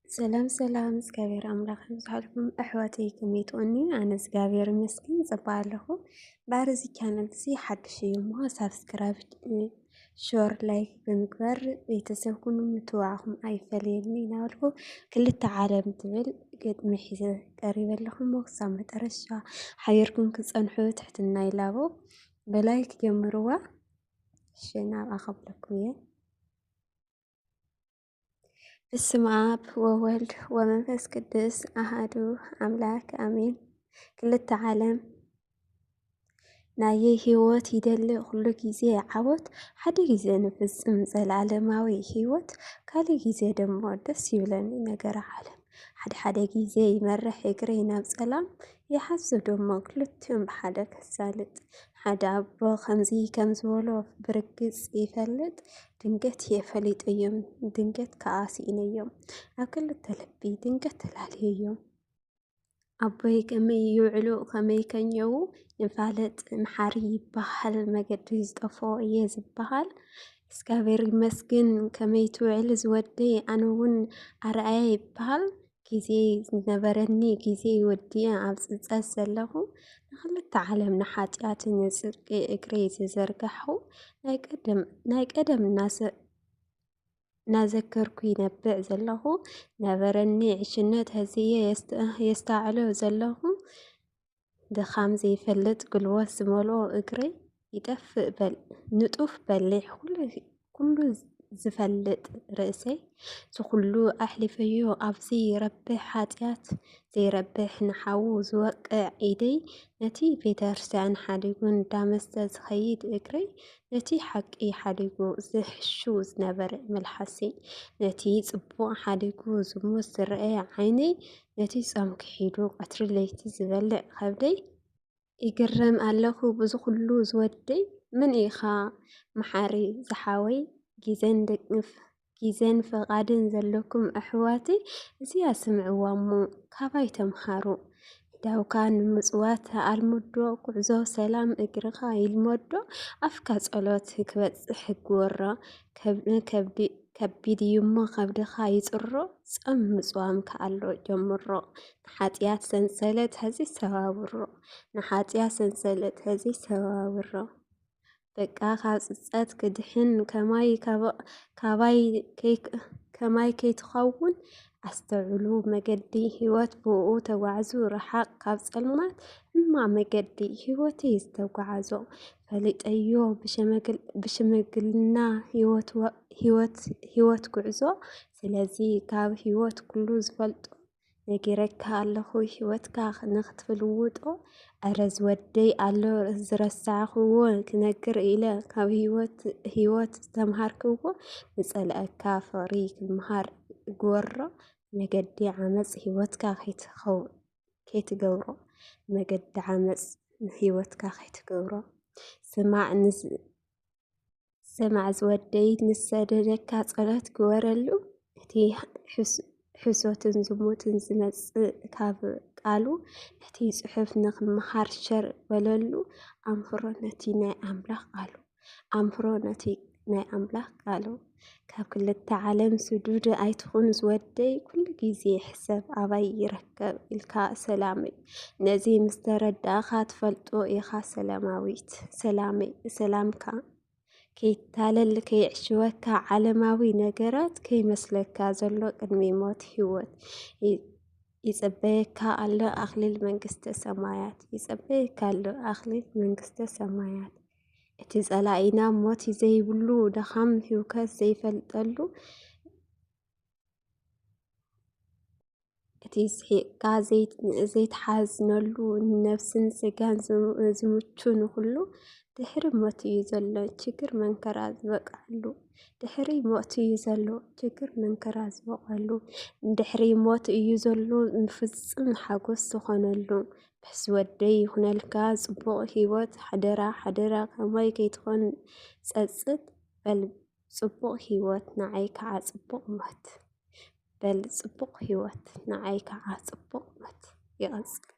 ሰላም ሰላም እግዚአብሔር ኣምላኽ ይብዛሕልኩም ኣሕዋተይ ከመይ ትኾኑ? ኣነ እግዚአብሔር ይመስገን ፅቡቅ ኣለኹ። ባርዚ ቻናል እዚ ሓድሽ እዩ እሞ ሳብስክራይብ ሾር ላይክ ብምግባር ቤተሰብ ኩኑ ምትዋዕኹም ኣይፈለየኒ እናበልኩ ክልተ ዓለም ትብል ግጥሚ ሒዘ ቀሪበ ኣለኹ እሞ ክሳብ መጨረሻ ሓቢርኩም ክፀንሑ ትሕትና ይላቦ ብላይክ ጀምርዋ። እሺ ናብኣ ከብለኩም እየ። በስመ አብ ወወልድ ወመንፈስ ቅዱስ አሐዱ አምላክ አሜን። ክልተ ዓለም ናየይ ህይወት ይደልእ ኩሉ ግዜ ዓወት ሓደ ግዜ ንፍፅም ዘለኣለማዊ ህይወት ካሊእ ግዜ ደሞ ደስ ይብለኒ ነገር ዓለም ሓደ ግዜ ይመርሕ እግሪ ናብ ፀላም ይሓስብ ደሞ ክልቲኦም ብሓደ ከሳልጥ ሓደ ኣቦ ከምዚ ከም ዝበሎ ብርግፅ ይፈልጥ ድንገት የፈሊጠዮም ድንገት ከዓ ሲኢነዮም ኣብ ክልተ ልቢ ድንገት ተላልየዮም ኣቦይ ከመይ ይውዕሉ ከመይ ከኘው ንፋለጥ መሓሪ ይበሃል መገዲ ዝጠፍኦ እየ ዝበሃል እግዚአብሔር ይመስግን ከመይ ትውዕል ዝወደይ ኣነ እውን ኣርኣያ ይበሃል ግዜ ዝነበረኒ ግዜ ወዲየ ኣብ ፅፀት ዘለኹ ንክልተ ዓለም ንሓጢኣትን ንፅድቂ እግሪ ዝዘርጋሕኹ ናይ ቀደም እናዘከርኩ ይነብዕ ዘለኹ ነበረኒ ዕሽነት ህዝየ የስተዕሎ ዘለኹ ድኻም ዘይፈልጥ ጉልበት ዝመልኦ እግሪ ይጠፍእ ንጡፍ በሊሕ ኩሉ ዝፈልጥ ርእሰይ ዝኩሉ ኣሕሊፈዮ ኣብዚ ይረብሕ ሓጢኣት ዘይረብሕ ንሓዉ ዝወቅዕ ኢደይ ነቲ ቤተክርስትያን ሓዲጉ እንዳመስተ ዝኸይድ እግሪ ነቲ ሓቂ ሓዲጉ ዝሕሹ ዝነበረ መልሓሰይ ነቲ ፅቡቕ ሓዲጉ ዝሙት ዝረአየ ዓይነይ ነቲ ፆም ክሒዱ ቀትሪ ለይቲ ዝበልዕ ከብደይ ይግረም ኣለኹ ብዝኩሉ ዝወደይ መን ኢኻ መሓሪ ዝሓወይ ጊዜን ፍቓድን ዘለኩም ኣሕዋተይ እዚኣ ስምዕዋ እሞ ካባይ ተምሃሩ ዳውካ ንምፅዋት ኣልሙዶ ጉዕዞ ሰላም እግርኻ ይልመዶ ኣፍካ ጸሎት ክበፅሕ ግወሮ ከቢድ እዩ እሞ ከብድኻ ይፅሮ ፆም ምፅዋም ከኣሎ ጀምሮ ንሓጢኣት ሰንሰለት ሕዚ ሰባብሮ ንሓጢኣት ሰንሰለት ሕዚ ሰባብሮ በቃ ካብ ፅፀት ክድሕን ከማይ ከይትኸውን ኣስተውዕሉ መገዲ ህይወት ብኡ ተጓዕዙ ርሓቕ ካብ ፀልማት ሕማቕ መገዲ ህይወተይ ዝተጓዓዞ ፈሊጠዮ ብሽምግልና ህይወት ጉዕዞ ስለዚ ካብ ህይወት ኩሉ ዝፈልጦ ነጊረካ ኣለኹ ህይወትካ ንኽትልውጦ ኣረ ዝወደይ ኣሎ ዝረሳዕኽዎ ክነግር ኢለ ካብ ህይወት ዝተምሃርክዎ ንፀልአካ ፍቕሪ ክምሃር ግወሮ መገዲ ዓመፅ ህይወትካ ከይትገብሮ መገዲ ዓመፅ ህይወትካ ከይትገብሮ ስማዕ ዝወደይ ንሰደደካ ጸሎት ግበረሉ እቲ ሕሶትን ዝሙትን ዝመጽእ ካብ ቃሉ እቲ ጽሑፍ ንኽምሃር ሸር በለሉ ኣምፍሮ ነቲ ናይ ኣምላኽ ቃሉ ኣምፍሮ ነቲ ናይ ኣምላኽ ቃሉ ካብ ክልተ ዓለም ስዱድ ኣይትኹን ዝወደይ ኩሉ ግዜ ሕሰብ ኣባይ ይረከብ ኢልካ ሰላመይ ነዚ ምስ ተረዳእኻ ትፈልጦ ኢኻ ሰላማዊት ሰላመይ ሰላምካ ከይታለል ከይዕሽወካ ዓለማዊ ነገራት ከይመስለካ ዘሎ ቅድሚ ሞት ህይወት ይጽበየካ ኣሎ ኣኽሊል መንግስተ ሰማያት ይጽበየካ ኣሎ ኣኽሊል መንግስተ ሰማያት እቲ ጸላኢና ሞት ዘይብሉ ደኻም ህውከት ዘይፈልጠሉ እቲ ስሒቕካ ዘይተሓዝነሉ ነፍስን ስጋን ዝምቹ ንኹሉ ድሕሪ ሞት እዩ ዘሎ ችግር መንከራ ዝበቃሉ ድሕሪ ሞት እዩ ዘሎ ችግር መንከራ ዝበቃሉ ድሕሪ ሞት እዩ ዘሎ ንፍፅም ሓጎስ ዝኾነሉ ብሕዚ ወደይ ይኹነልካ ፅቡቕ ህይወት ሓደራ ከማይ ከይትኾን ፀፅት በል ፅቡቕ ህይወት ንዓይ ከዓ ፅቡቕ ሞት በል ፅቡቕ ህይወት ንዓይ ከዓ ፅቡቕ ሞት ይቐፅል